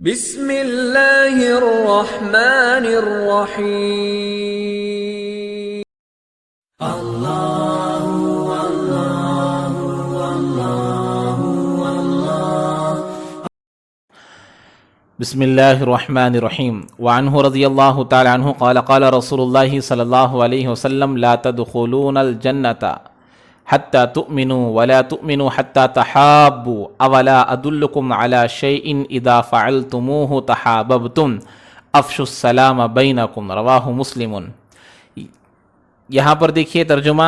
بسم اللہ الرحمن الرحیم۔ بسم اللہ الرحمن الرحیم۔ وعنہ رضی اللہ تعالی عنہ قال قال رسول اللہ صلی اللہ علیہ وسلم لا تدخلون الجنة حتى تؤمنوا ولا تؤمنوا حتى تحابوا اولا ادلکم على شیء اذا فعلتموه تحاببتم افشوا السلام بینکم رواہ مسلم۔ یہاں پر دیکھیے ترجمہ،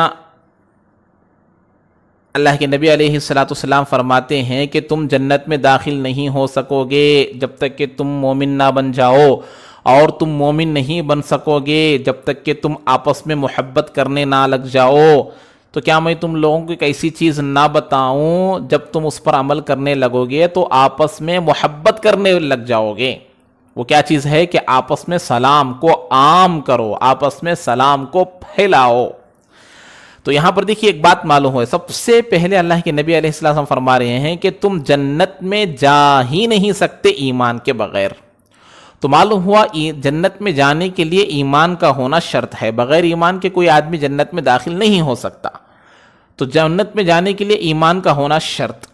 اللہ کے نبی علیہ السلام فرماتے ہیں کہ تم جنت میں داخل نہیں ہو سکو گے جب تک کہ تم مومن نہ بن جاؤ، اور تم مومن نہیں بن سکو گے جب تک کہ تم آپس میں محبت کرنے نہ لگ جاؤ۔ تو کیا میں تم لوگوں کو ایک ایسی چیز نہ بتاؤں جب تم اس پر عمل کرنے لگو گے تو آپس میں محبت کرنے لگ جاؤ گے؟ وہ کیا چیز ہے کہ آپس میں سلام کو عام کرو، آپس میں سلام کو پھیلاؤ۔ تو یہاں پر دیکھیے ایک بات معلوم ہے، سب سے پہلے اللہ کے نبی علیہ السلام فرما رہے ہیں کہ تم جنت میں جا ہی نہیں سکتے ایمان کے بغیر۔ تو معلوم ہوا جنت میں جانے کے لیے ایمان کا ہونا شرط ہے، بغیر ایمان کے کوئی آدمی جنت میں داخل نہیں ہو سکتا۔ تو جنت میں جانے کے لیے ایمان کا ہونا شرط۔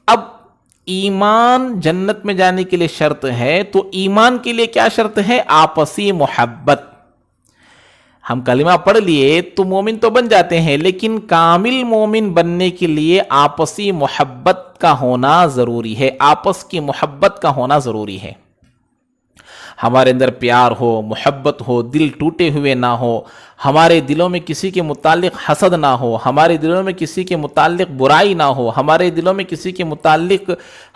اب ایمان جنت میں جانے کے لیے شرط ہے، تو ایمان کے لیے کیا شرط ہے؟ آپسی محبت۔ ہم کلمہ پڑھ لیے تو مومن تو بن جاتے ہیں، لیکن کامل مومن بننے کے لیے آپسی محبت کا ہونا ضروری ہے، آپس کی محبت کا ہونا ضروری ہے۔ ہمارے اندر پیار ہو، محبت ہو، دل ٹوٹے ہوئے نہ ہو، ہمارے دلوں میں کسی کے متعلق حسد نہ ہو، ہمارے دلوں میں کسی کے متعلق برائی نہ ہو، ہمارے دلوں میں کسی کے متعلق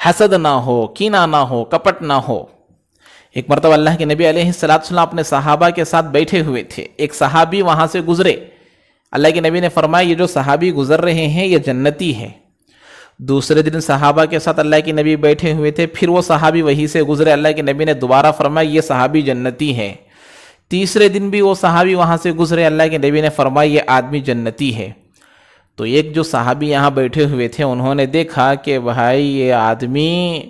حسد نہ ہو، کینہ نہ ہو، کپٹ نہ ہو۔ ایک مرتبہ اللہ کے نبی علیہ السلام اپنے صحابہ کے ساتھ بیٹھے ہوئے تھے، ایک صحابی وہاں سے گزرے۔ اللہ کے نبی نے فرمایا یہ جو صحابی گزر رہے ہیں یہ جنتی ہے۔ دوسرے دن صحابہ کے ساتھ اللہ کے نبی بیٹھے ہوئے تھے، پھر وہ صحابی وہیں سے گزرے، اللہ کے نبی نے دوبارہ فرمایا یہ صحابی جنتی ہے۔ تیسرے دن بھی وہ صحابی وہاں سے گزرے، اللہ کے نبی نے فرمایا یہ آدمی جنتی ہے۔ تو ایک جو صحابی یہاں بیٹھے ہوئے تھے انہوں نے دیکھا کہ بھائی یہ آدمی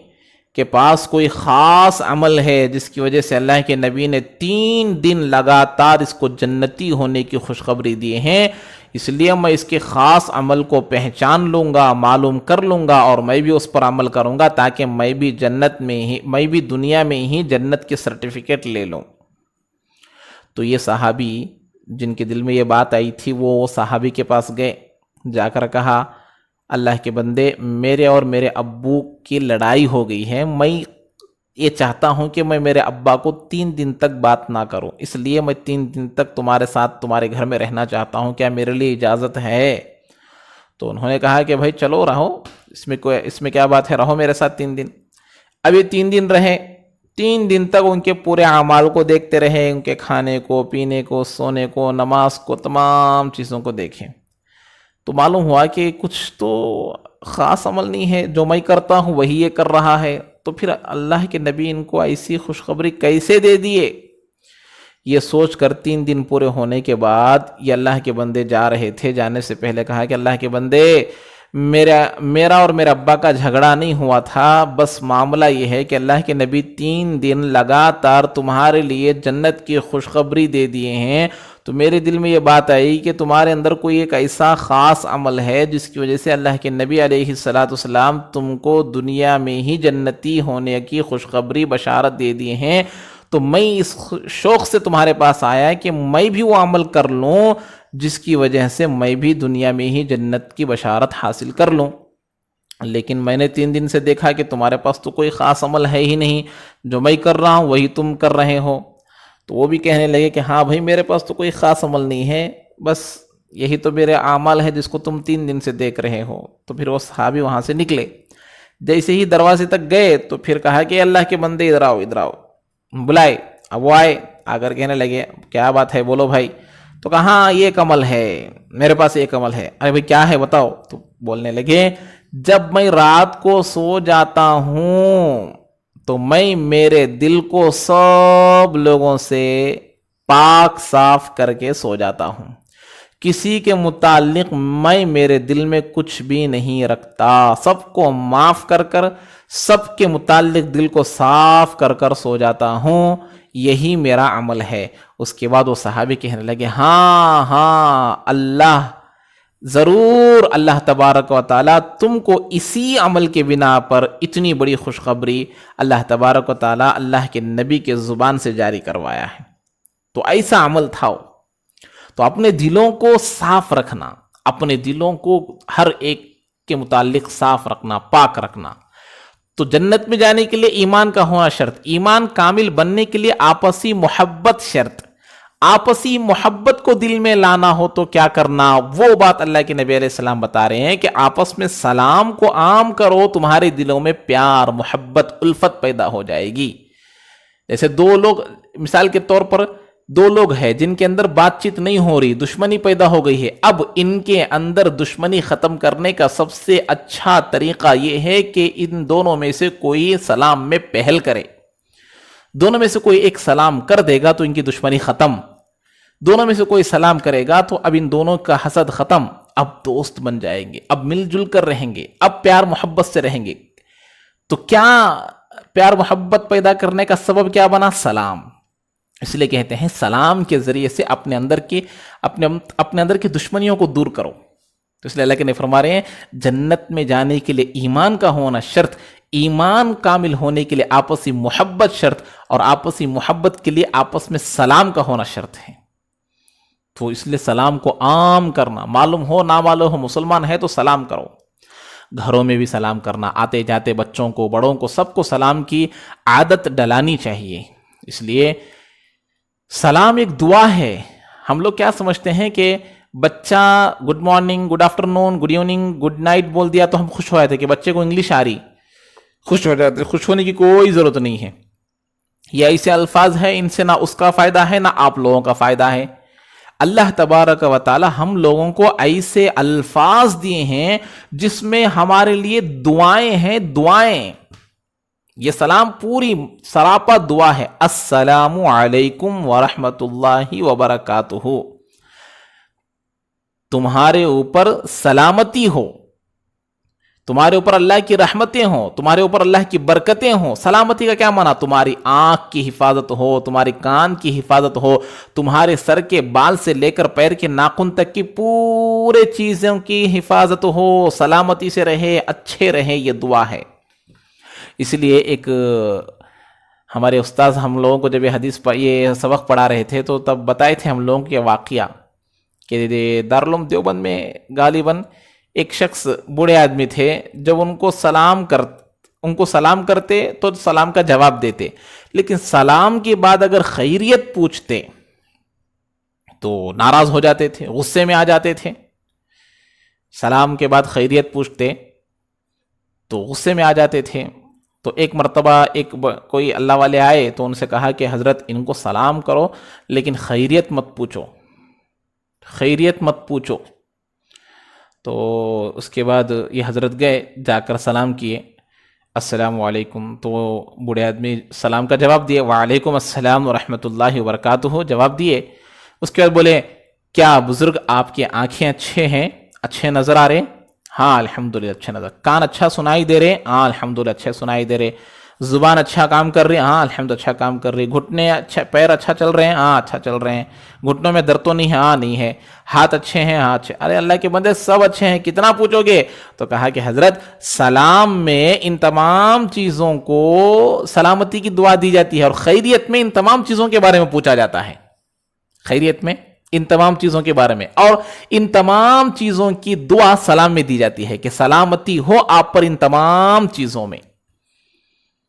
کے پاس کوئی خاص عمل ہے جس کی وجہ سے اللہ کے نبی نے 3 دن لگاتار اس کو جنتی ہونے کی خوشخبری دی ہیں، اس لیے میں اس کے خاص عمل کو پہچان لوں گا، معلوم کر لوں گا، اور میں بھی اس پر عمل کروں گا تاکہ میں بھی دنیا میں ہی جنت کے سرٹیفکیٹ لے لوں۔ تو یہ صحابی جن کے دل میں یہ بات آئی تھی وہ صحابی کے پاس گئے، جا کر کہا اللہ کے بندے میرے اور میرے ابو کی لڑائی ہو گئی ہے، میں یہ چاہتا ہوں کہ میں میرے ابا کو 3 دن تک بات نہ کروں، اس لیے میں 3 دن تک تمہارے ساتھ تمہارے گھر میں رہنا چاہتا ہوں، کیا میرے لیے اجازت ہے؟ تو انہوں نے کہا کہ بھائی چلو رہو، اس میں کیا بات ہے، رہو میرے ساتھ 3 دن۔ اب یہ 3 دن رہے، 3 دن تک ان کے پورے اعمال کو دیکھتے رہے، ان کے کھانے کو، پینے کو، سونے کو، نماز کو، تمام چیزوں کو دیکھیں۔ تو معلوم ہوا کہ کچھ تو خاص عمل نہیں ہے، جو میں کرتا ہوں وہی یہ کر رہا ہے۔ تو پھر اللہ کے نبی ان کو ایسی خوشخبری کیسے دے دیے؟ یہ سوچ کر 3 دن پورے ہونے کے بعد یہ اللہ کے بندے جا رہے تھے، جانے سے پہلے کہا کہ اللہ کے بندے میرا اور میرے ابا کا جھگڑا نہیں ہوا تھا، بس معاملہ یہ ہے کہ اللہ کے نبی 3 دن لگاتار تمہارے لیے جنت کی خوشخبری دے دیے ہیں، تو میرے دل میں یہ بات آئی کہ تمہارے اندر کوئی ایک ایسا خاص عمل ہے جس کی وجہ سے اللہ کے نبی علیہ السلام تم کو دنیا میں ہی جنتی ہونے کی خوشخبری بشارت دے دیے ہیں، تو میں اس شوق سے تمہارے پاس آیا کہ میں بھی وہ عمل کر لوں جس کی وجہ سے میں بھی دنیا میں ہی جنت کی بشارت حاصل کر لوں۔ لیکن میں نے 3 دن سے دیکھا کہ تمہارے پاس تو کوئی خاص عمل ہے ہی نہیں، جو میں کر رہا ہوں وہی تم کر رہے ہو۔ تو وہ بھی کہنے لگے کہ ہاں بھائی میرے پاس تو کوئی خاص عمل نہیں ہے، بس یہی تو میرے اعمال ہے جس کو تم 3 دن سے دیکھ رہے ہو۔ تو پھر وہ صحابی وہاں سے نکلے، جیسے ہی دروازے تک گئے تو پھر کہا کہ اللہ کے بندے ادھر آؤ ادھر آؤ، بلائے۔ اب وہ آئے، آ کر کہنے لگے کیا بات ہے بولو بھائی۔ تو کہا ہاں یہ ایک عمل ہے، میرے پاس ایک عمل ہے۔ ارے بھائی کیا ہے بتاؤ؟ تو بولنے لگے جب میں رات کو سو جاتا ہوں تو میں میرے دل کو سب لوگوں سے پاک صاف کر کے سو جاتا ہوں، کسی کے متعلق میں میرے دل میں کچھ بھی نہیں رکھتا، سب کو معاف کر کر سب کے متعلق دل کو صاف کر کر سو جاتا ہوں، یہی میرا عمل ہے۔ اس کے بعد وہ صحابی کہنے لگے ہاں اللہ، ضرور اللہ تبارک و تعالیٰ تم کو اسی عمل کے بنا پر اتنی بڑی خوشخبری اللہ تبارک و تعالیٰ اللہ کے نبی کے زبان سے جاری کروایا ہے۔ تو ایسا عمل تھا وہ۔ تو اپنے دلوں کو صاف رکھنا، اپنے دلوں کو ہر ایک کے متعلق صاف رکھنا، پاک رکھنا۔ تو جنت میں جانے کے لیے ایمان کا ہونا شرط، ایمان کامل بننے کے لیے آپسی محبت شرط۔ آپسی محبت کو دل میں لانا ہو تو کیا کرنا، وہ بات اللہ کے نبی علیہ السلام بتا رہے ہیں کہ آپس میں سلام کو عام کرو، تمہارے دلوں میں پیار، محبت، الفت پیدا ہو جائے گی۔ جیسے دو لوگ، مثال کے طور پر دو لوگ ہیں جن کے اندر بات چیت نہیں ہو رہی، دشمنی پیدا ہو گئی ہے، اب ان کے اندر دشمنی ختم کرنے کا سب سے اچھا طریقہ یہ ہے کہ ان دونوں میں سے کوئی سلام میں پہل کرے۔ دونوں میں سے کوئی ایک سلام کر دے گا تو ان کی دشمنی ختم، دونوں میں سے کوئی سلام کرے گا تو اب ان دونوں کا حسد ختم، اب دوست بن جائیں گے، اب مل جل کر رہیں گے، اب پیار محبت سے رہیں گے۔ تو کیا پیار محبت پیدا کرنے کا سبب کیا بنا؟ سلام۔ اس لیے کہتے ہیں سلام کے ذریعے سے اپنے اندر کی دشمنیوں کو دور کرو۔ تو اس لیے اللہ کے نبی فرما رہے ہیں جنت میں جانے کے لیے ایمان کا ہونا شرط، ایمان کامل ہونے کے لیے آپسی محبت شرط، اور آپسی محبت کے لیے آپس میں سلام کا ہونا شرط ہے۔ تو اس لیے سلام کو عام کرنا، معلوم ہو نہ معلوم ہو، مسلمان ہے تو سلام کرو۔ گھروں میں بھی سلام کرنا، آتے جاتے بچوں کو، بڑوں کو، سب کو سلام کی عادت ڈلانی چاہیے۔ اس لیے سلام ایک دعا ہے۔ ہم لوگ کیا سمجھتے ہیں کہ بچہ گڈ مارننگ، گڈ آفٹر نون، گڈ ایوننگ، گڈ نائٹ بول دیا تو ہم خوش ہو جاتے کہ بچے کو انگلش آ رہی، خوش ہو جاتے۔ خوش ہونے کی کوئی ضرورت نہیں ہے۔ یہ ایسے الفاظ ہیں، ان سے نہ اس کا فائدہ ہے نہ آپ لوگوں کا فائدہ ہے۔ اللہ تبارک و تعالی ہم لوگوں کو ایسے الفاظ دیے ہیں جس میں ہمارے لیے دعائیں ہیں، دعائیں۔ یہ سلام پوری سراپا دعا ہے، السلام علیکم ورحمۃ اللہ وبرکاتہ، تمہارے اوپر سلامتی ہو، تمہارے اوپر اللہ کی رحمتیں ہوں، تمہارے اوپر اللہ کی برکتیں ہوں۔ سلامتی کا کیا معنی؟ تمہاری آنکھ کی حفاظت ہو، تمہاری کان کی حفاظت ہو، تمہارے سر کے بال سے لے کر پیر کے ناخن تک کی پورے چیزوں کی حفاظت ہو، سلامتی سے رہے، اچھے رہے، یہ دعا ہے۔ اس لیے ایک ہمارے استاذ ہم لوگوں کو جب یہ سبق پڑھا رہے تھے تو تب بتائے تھے ہم لوگوں کے واقعہ کہ دارالعلوم دیوبند میں غالباً ایک شخص بوڑھے آدمی تھے، جب ان کو سلام کرتے تو سلام کا جواب دیتے، لیکن سلام کے بعد اگر خیریت پوچھتے تو ناراض ہو جاتے تھے، غصے میں آ جاتے تھے۔ سلام کے بعد خیریت پوچھتے تو غصے میں آ جاتے تھے۔ تو ایک مرتبہ کوئی اللہ والے آئے تو ان سے کہا کہ حضرت ان کو سلام کرو لیکن خیریت مت پوچھو، خیریت مت پوچھو۔ تو اس کے بعد یہ حضرت گئے، جا کر سلام کیے، السلام علیکم۔ تو بوڑھے آدمی سلام کا جواب دیے، وعلیکم السلام ورحمۃ اللہ وبرکاتہ، جواب دیے۔ اس کے بعد بولے کیا بزرگ آپ کی آنکھیں اچھے ہیں، اچھے نظر آ رہے؟ ہاں الحمدللہ اچھے نظر۔ کان اچھا سنائی دے رہے؟ ہاں الحمدللہ اچھے سنائی دے رہے۔ زبان اچھا کام کر رہی؟ ہاں الحمدللہ اچھا کام کر رہی۔ گھٹنے اچھا، پیر اچھا چل رہے ہیں؟ ہاں اچھا چل رہے ہیں۔ گھٹنوں میں درد تو نہیں ہے؟ ہاں نہیں ہے۔ ہاتھ اچھے ہیں؟ ہاں اچھے۔ ارے اللہ کے بندے سب اچھے ہیں، کتنا پوچھو گے؟ تو کہا کہ حضرت سلام میں ان تمام چیزوں کو سلامتی کی دعا دی جاتی ہے، اور خیریت میں ان تمام چیزوں کے بارے میں پوچھا جاتا ہے، خیریت میں ان تمام چیزوں کے بارے میں، اور ان تمام چیزوں کی دعا سلام میں دی جاتی ہے کہ سلامتی ہو آپ پر ان تمام چیزوں میں۔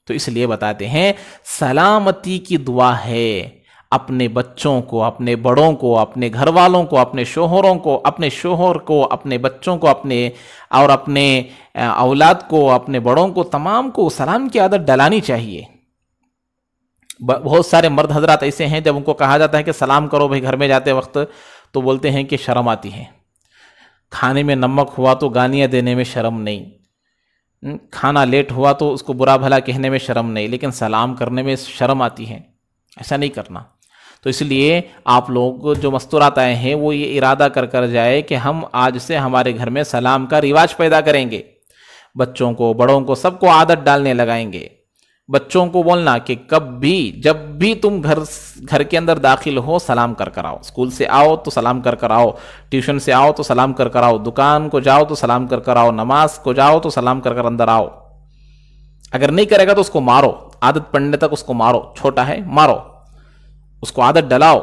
تو اس لیے بتاتے ہیں سلامتی کی دعا ہے اپنے بچوں کو، اپنے بڑوں کو، اپنے گھر والوں کو، اپنے شوہروں کو، اپنے شوہر کو، اپنے بچوں کو، اپنے اولاد کو، اپنے بڑوں کو، تمام کو سلام کی عادت ڈلانی چاہیے۔ بہت سارے مرد حضرات ایسے ہیں جب ان کو کہا جاتا ہے کہ سلام کرو بھائی گھر میں جاتے وقت، تو بولتے ہیں کہ شرم آتی ہے، کھانے میں نمک ہوا تو گالیاں دینے میں شرم نہیں، کھانا لیٹ ہوا تو اس کو برا بھلا کہنے میں شرم نہیں، لیکن سلام کرنے میں شرم آتی ہے۔ ایسا نہیں کرنا۔ تو اس لیے آپ لوگ جو مستورات آئے ہیں وہ یہ ارادہ کر جائے کہ ہم آج سے ہمارے گھر میں سلام کا رواج پیدا کریں گے۔ بچوں کو، بڑوں کو، سب کو عادت ڈالنے لگائیں گے. بچوں کو بولنا کہ جب بھی تم گھر کے اندر داخل ہو سلام کر کر آؤ. اسکول سے آؤ تو سلام کر کر آؤ، ٹیوشن سے آؤ تو سلام کر کر آؤ، دکان کو جاؤ تو سلام کر کر آؤ، نماز کو جاؤ تو سلام کر کر اندر آؤ. اگر نہیں کرے گا تو اس کو مارو، عادت پڑنے تک اس کو مارو. چھوٹا ہے مارو، اس کو عادت ڈلاؤ،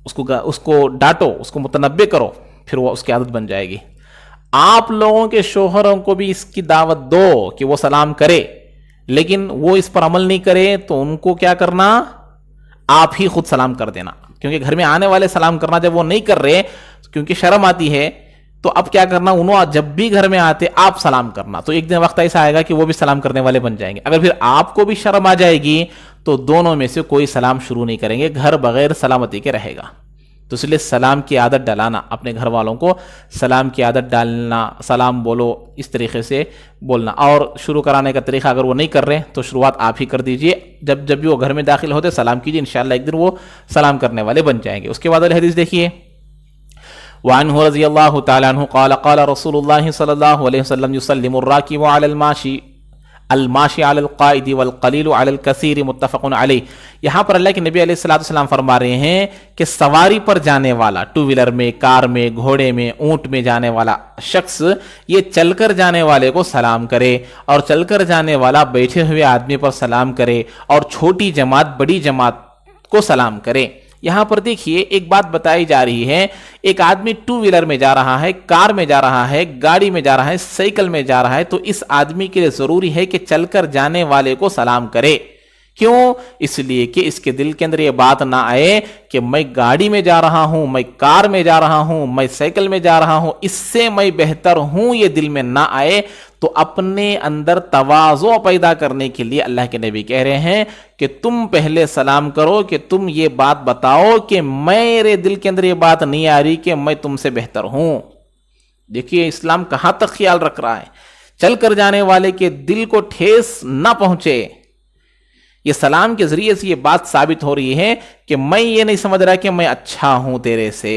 اس کو ڈانٹو، اس کو متنبع کرو، پھر وہ اس کی عادت بن جائے گی. آپ لوگوں کے شوہروں کو بھی اس کی دعوت دو کہ وہ سلام کرے، لیکن وہ اس پر عمل نہیں کرے تو ان کو کیا کرنا؟ آپ ہی خود سلام کر دینا. کیونکہ گھر میں آنے والے سلام کرنا جب وہ نہیں کر رہے کیونکہ شرم آتی ہے، تو اب کیا کرنا؟ انہوں جب بھی گھر میں آتے آپ سلام کرنا. تو ایک دن وقت ایسا آئے گا کہ وہ بھی سلام کرنے والے بن جائیں گے. اگر پھر آپ کو بھی شرم آ جائے گی تو دونوں میں سے کوئی سلام شروع نہیں کریں گے، گھر بغیر سلامتی کے رہے گا. تو اس لیے سلام کی عادت ڈالانا، اپنے گھر والوں کو سلام کی عادت ڈالنا، سلام بولو، اس طریقے سے بولنا. اور شروع کرانے کا طریقہ اگر وہ نہیں کر رہے تو شروعات آپ ہی کر دیجئے. جب بھی وہ گھر میں داخل ہوتے سلام کیجئے، انشاءاللہ ایک دن وہ سلام کرنے والے بن جائیں گے. اس کے بعد والی حدیث دیکھیے، وعنہ رضی اللہ تعالی عنہ قال قال رسول اللہ صلی اللہ علیہ وسلم یسلم الراکب علی الماشی علی القائد والقلیل علی الکثیر متفق علیہ. یہاں پر اللہ کے نبی علیہ السلام فرما رہے ہیں کہ سواری پر جانے والا، ٹو ویلر میں، کار میں، گھوڑے میں، اونٹ میں جانے والا شخص یہ چل کر جانے والے کو سلام کرے، اور چل کر جانے والا بیٹھے ہوئے آدمی پر سلام کرے، اور چھوٹی جماعت بڑی جماعت کو سلام کرے. یہاں پر دیکھیے ایک بات بتائی جا رہی ہے، ایک آدمی ٹو ویلر میں جا رہا ہے، کار میں جا رہا ہے، گاڑی میں جا رہا ہے، سائیکل میں جا رہا ہے، تو اس آدمی کے لیے ضروری ہے کہ چل کر جانے والے کو سلام کرے. کیوں؟ اس لیے کہ اس کے دل کے اندر یہ بات نہ آئے کہ میں گاڑی میں جا رہا ہوں، میں کار میں جا رہا ہوں، میں سائیکل میں جا رہا ہوں، اس سے میں بہتر ہوں، یہ دل میں نہ آئے. تو اپنے اندر تواضع پیدا کرنے کے لیے اللہ کے نبی کہہ رہے ہیں کہ تم پہلے سلام کرو، کہ تم یہ بات بتاؤ کہ میرے دل کے اندر یہ بات نہیں آ رہی کہ میں تم سے بہتر ہوں. دیکھیے اسلام کہاں تک خیال رکھ رہا ہے، چل کر جانے والے کے دل کو ٹھیس نہ پہنچے. یہ سلام کے ذریعے سے یہ بات ثابت ہو رہی ہے کہ میں یہ نہیں سمجھ رہا کہ میں اچھا ہوں تیرے سے،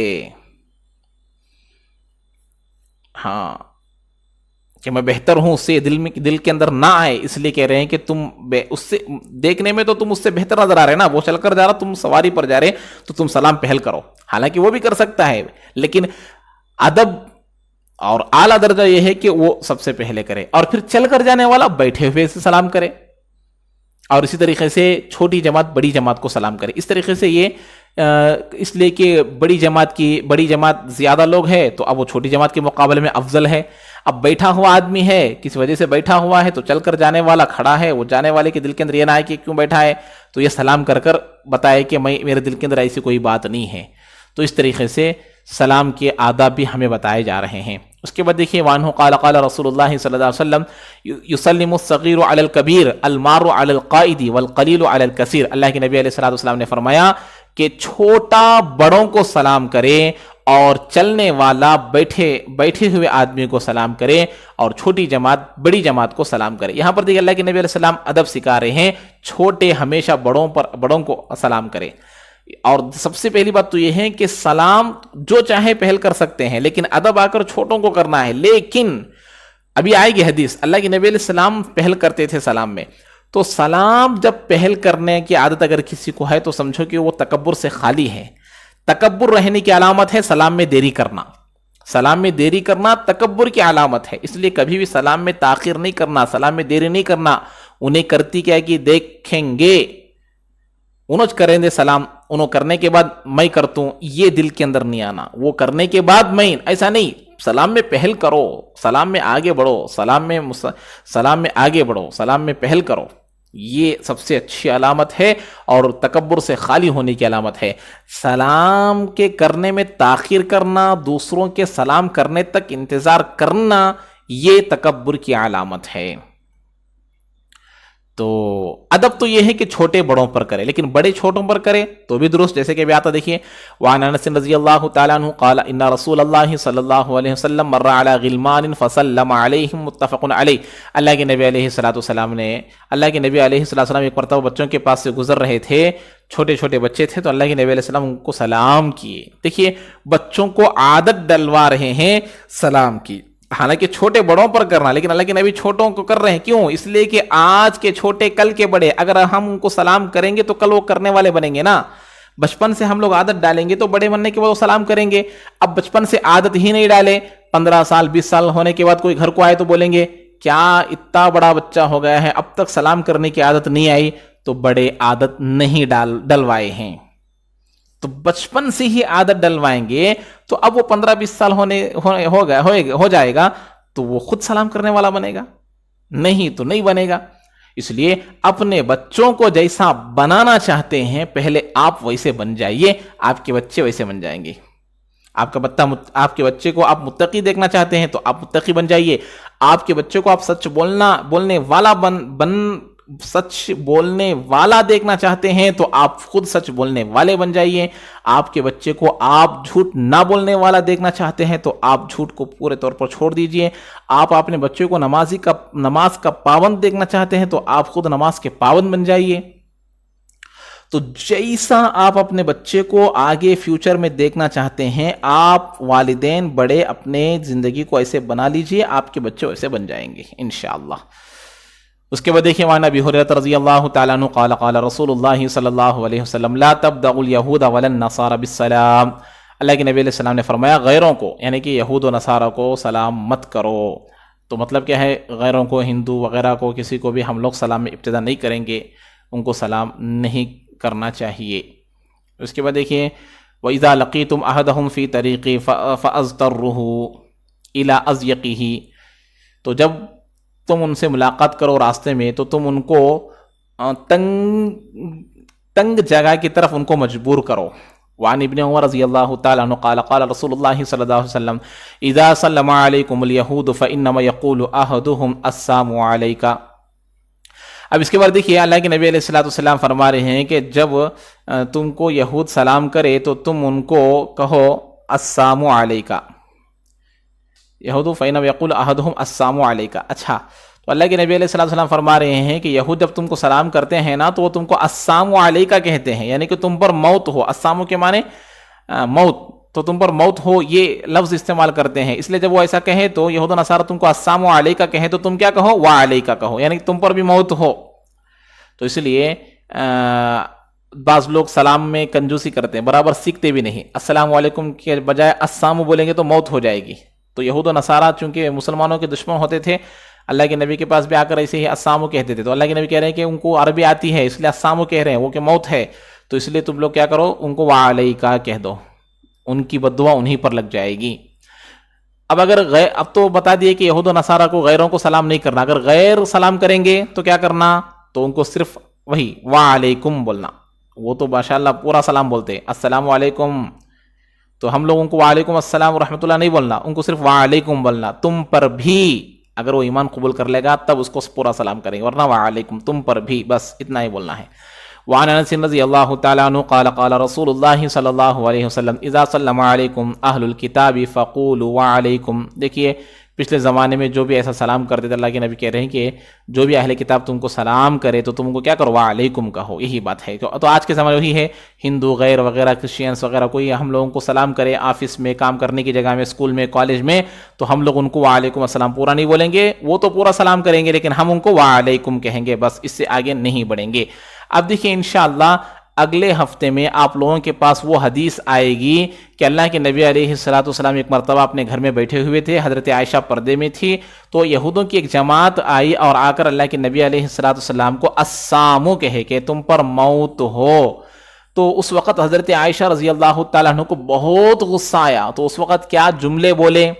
ہاں کہ میں بہتر ہوں، اس سے دل کے اندر نہ آئے. اس لیے کہہ رہے ہیں کہ تم اس سے دیکھنے میں تو تم اس سے بہتر نظر آ رہے نا، وہ چل کر جا رہا، تم سواری پر جا رہے، تو تم سلام پہل کرو. حالانکہ وہ بھی کر سکتا ہے، لیکن ادب اور اعلیٰ درجہ یہ ہے کہ وہ سب سے پہلے کرے، اور پھر چل کر جانے والا بیٹھے ہوئے سے سلام کرے، اور اسی طریقے سے چھوٹی جماعت بڑی جماعت کو سلام کرے. اس طریقے سے یہ اس لیے کہ بڑی جماعت زیادہ لوگ ہے تو اب وہ چھوٹی جماعت کے مقابلے میں افضل ہے. اب بیٹھا ہوا آدمی ہے، کسی وجہ سے بیٹھا ہوا ہے، تو چل کر جانے والا کھڑا ہے، وہ جانے والے کے دل کے اندر یہ نہ آئے کہ کیوں بیٹھا ہے، تو یہ سلام کر کر بتائے کہ میرے دل کے اندر ایسی کوئی بات نہیں ہے. تو اس طریقے سے سلام کے آداب بھی ہمیں بتائے جا رہے ہیں. اس کے بعد دیکھیے، وعنہ قال قال رسول اللہ صلی اللہ علیہ وسلم یسلم الصغیر علی الکبیر المار علی القائد والقلیل علی الکثیر. اللہ کے نبی علیہ السلام نے فرمایا کہ چھوٹا بڑوں کو سلام کرے، اور چلنے والا بیٹھے ہوئے آدمی کو سلام کرے، اور چھوٹی جماعت بڑی جماعت کو سلام کرے. یہاں پر دیکھیں اللہ کے نبی علیہ السلام ادب سکھا رہے ہیں، چھوٹے ہمیشہ بڑوں کو سلام کرے. اور سب سے پہلی بات تو یہ ہے کہ سلام جو چاہے پہل کر سکتے ہیں، لیکن ادب آ کر چھوٹوں کو کرنا ہے. لیکن ابھی آئے گی حدیث، اللہ کے نبی علیہ السلام پہل کرتے تھے سلام میں. تو سلام جب پہل کرنے کی عادت اگر کسی کو ہے تو سمجھو کہ وہ تکبر سے خالی ہے. تکبر رہنے کی علامت ہے سلام میں دیری کرنا. سلام میں دیری کرنا تکبر کی علامت ہے. اس لیے کبھی بھی سلام میں تاخیر نہیں کرنا، سلام میں دیری نہیں کرنا. انہیں کرتی کیا کہ دیکھیں گے، انہوں کریں دے سلام، انہوں کرنے کے بعد میں کرتوں، یہ دل کے اندر نہیں آنا. وہ کرنے کے بعد میں، ایسا نہیں. سلام میں پہل کرو، سلام میں آگے بڑھو، سلام میں آگے بڑھو، سلام میں پہل کرو. یہ سب سے اچھی علامت ہے اور تکبر سے خالی ہونے کی علامت ہے. سلام کے کرنے میں تاخیر کرنا، دوسروں کے سلام کرنے تک انتظار کرنا، یہ تکبر کی علامت ہے. تو ادب تو یہ ہے کہ چھوٹے بڑوں پر کرے، لیکن بڑے چھوٹوں پر کرے تو بھی درست. جیسے کہ ابھی آتا دیکھیے، وعن انس رضی اللہ تعالیٰ عنہ قال ان رسول اللہ صلی اللہ علیہ وسلم مر علی غلمان فسلم علیہم متفق علیہ. اللہ کے نبی علیہ السلام ایک مرتبہ بچوں کے پاس سے گزر رہے تھے، چھوٹے چھوٹے بچے تھے، تو اللہ کے نبی علیہ السلام ان کو سلام کیے. دیکھیے بچوں کو عادت ڈلوا رہے ہیں سلام کی. حالانکہ چھوٹے بڑوں پر کرنا، لیکن اللہ کے نبی چھوٹوں کو کر رہے ہیں، کیوں؟ اس لیے کہ آج کے چھوٹے کل کے بڑے، اگر ہم ان کو سلام کریں گے تو کل وہ کرنے والے بنیں گے نا۔ بچپن سے ہم لوگ عادت ڈالیں گے تو بڑے بننے کے بعد وہ سلام کریں گے۔ اب بچپن سے عادت ہی نہیں ڈالے، 15 سال 20 سال ہونے کے بعد کوئی گھر کو آئے تو بولیں گے کیا اتنا بڑا بچہ ہو گیا ہے اب تک سلام کرنے کی عادت نہیں آئی، تو بڑے عادت نہیں ڈلوائے ہیں۔ تو بچپن سے ہی عادت ڈلوائیں گے تو اب وہ 15-20 سال ہو جائے گا تو وہ خود سلام کرنے والا بنے گا، نہیں تو نہیں بنے گا۔ اس لیے اپنے بچوں کو جیسا بنانا چاہتے ہیں پہلے آپ ویسے بن جائیے، آپ کے بچے ویسے بن جائیں گے۔ آپ کے بچے کو آپ متقی دیکھنا چاہتے ہیں تو آپ متقی بن جائیے، آپ کے بچے کو آپ سچ بولنے والا دیکھنا چاہتے ہیں تو آپ خود سچ بولنے والے بن جائیے، آپ کے بچے کو آپ جھوٹ نہ بولنے والا دیکھنا چاہتے ہیں تو آپ جھوٹ کو پورے طور پر چھوڑ دیجئے، آپ اپنے بچے کو نماز کا پابند دیکھنا چاہتے ہیں تو آپ خود نماز کے پابند بن جائیے۔ تو جیسا آپ اپنے بچے کو آگے فیوچر میں دیکھنا چاہتے ہیں، آپ والدین بڑے اپنے زندگی کو ایسے بنا لیجئے، آپ کے بچے ویسے بن جائیں گے انشاءاللہ۔ اس کے بعد دیکھیں وعن ابی ہریرہ رضی اللہ تعالیٰ عنہ قال قال رسول اللہ صلی اللہ علیہ وسلم لا تبدأوا اليہود ولا النصارى بالسلام۔ اللہ کے نبی علیہ السلام نے فرمایا غیروں کو یعنی کہ یہود و نصارہ کو سلام مت کرو۔ تو مطلب کیا ہے؟ غیروں کو، ہندو وغیرہ کو، کسی کو بھی ہم لوگ سلام میں ابتدا نہیں کریں گے، ان کو سلام نہیں کرنا چاہیے۔ اس کے بعد دیکھیے وَإِذَا لَقِيتُمْ أَحَدَهُمْ فِي طَرِيقٍ فَأَزْتَرُّهُ إِلَىٰ أَزْيَقِهِ، تو جب تم ان سے ملاقات کرو راستے میں تو تم ان کو تنگ جگہ کی طرف ان کو مجبور کرو۔ وعن ابن عمر رضی اللہ تعالیٰ عنہ قال قال رسول اللہ صلی اللہ علیہ وسلم اذا سلم علیکم الیہود فانما یقول احدهم السلام علیکا۔ اب اس کے بعد دیکھیے اللہ کے نبی علیہ السلام فرما رہے ہیں کہ جب تم کو یہود سلام کرے تو تم ان کو کہو السلام علیکا، یہود فإنما یقول احدهم السلام علیکا۔ اچھا، تو اللہ کے نبی علیہ السلام فرما رہے ہیں کہ یہود جب تم کو سلام کرتے ہیں نا تو وہ تم کو السلام علیکا کہتے ہیں، یعنی کہ تم پر موت ہو۔ السلام کے معنی موت، تو تم پر موت ہو یہ لفظ استعمال کرتے ہیں۔ اس لیے جب وہ ایسا کہے تو یہود و نصارہ تم کو السلام علیکا کہے تو تم کیا کہو؟ وعلیکا کہو، یعنی کہ تم پر بھی موت ہو۔ تو اس لیے بعض لوگ سلام میں کنجوسی کرتے ہیں، برابر سیکھتے بھی نہیں، السلام علیکم کے بجائے السلام بولیں گے تو موت ہو جائے گی۔ تو یہود و نصارہ چونکہ مسلمانوں کے دشمن ہوتے تھے، اللہ کے نبی کے پاس بھی آ کر ایسے ہی السلام کہتے تھے، تو اللہ کے نبی کہہ رہے ہیں کہ ان کو عربی آتی ہے اس لیے السلام کہہ رہے ہیں، وہ کہ موت ہے، تو اس لیے تم لوگ کیا کرو؟ ان کو وعلیکا کہہ دو، ان کی بددعا انہی پر لگ جائے گی۔ اب تو بتا دیے کہ یہود و نصارہ کو غیروں کو سلام نہیں کرنا، اگر غیر سلام کریں گے تو کیا کرنا؟ تو ان کو صرف وہی وعلیکم بولنا، وہ تو ماشاءاللہ پورا سلام بولتے ہیں السلام علیکم، تو ہم لوگوں کو وعلیکم السلام ورحمۃ اللہ نہیں بولنا، ان کو صرف وعلیکم بولنا، تم پر بھی۔ اگر وہ ایمان قبول کر لے گا تب اس کو پورا سلام کریں گے، ورنہ وعلیکم تم پر بھی، بس اتنا ہی بولنا ہے۔ وعن انس رضی اللہ تعالیٰ عنہ قال قال رسول اللہ صلی اللہ علیہ وسلم اذا سلم علیکم اہل الکتاب فقولوا وعلیکم۔ دیکھیے پچھلے زمانے میں جو بھی ایسا سلام کرتے تھے، اللہ کے نبی کہہ رہے ہیں کہ جو بھی اہل کتاب تم کو سلام کرے تو تم کو کیا کرو؟ وعلیکم کہو، یہی بات ہے۔ تو آج کے زمانے وہی ہے، ہندو غیر وغیرہ کرسچینس وغیرہ کوئی ہم لوگوں کو سلام کرے آفس میں، کام کرنے کی جگہ میں، اسکول میں، کالج میں، تو ہم لوگ ان کو وعلیکم السلام پورا نہیں بولیں گے، وہ تو پورا سلام کریں گے لیکن ہم ان کو وعلیکم کہیں گے، بس اس سے آگے نہیں بڑھیں گے۔ اب دیکھیے انشاءاللہ اگلے ہفتے میں آپ لوگوں کے پاس وہ حدیث آئے گی کہ اللہ کے نبی علیہ السلام ایک مرتبہ اپنے گھر میں بیٹھے ہوئے تھے، حضرت عائشہ پردے میں تھی، تو یہودوں کی ایک جماعت آئی اور آ کر اللہ کے نبی علیہ السلام کو السلام کہے کہ تم پر موت ہو۔ تو اس وقت حضرت عائشہ رضی اللہ تعالیٰ عنہ کو بہت غصہ آیا، تو اس وقت کیا جملے بولے،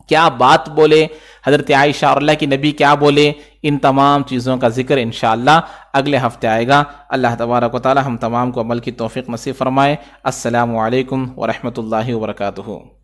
کیا بات بولے حضرت عائشہ اور اللہ کی نبی کیا بولے، ان تمام چیزوں کا ذکر انشاءاللہ اگلے ہفتے آئے گا۔ اللہ تبارک و تعالی ہم تمام کو عمل کی توفیق نصیب فرمائے۔ السلام علیکم ورحمۃ اللہ وبرکاتہ۔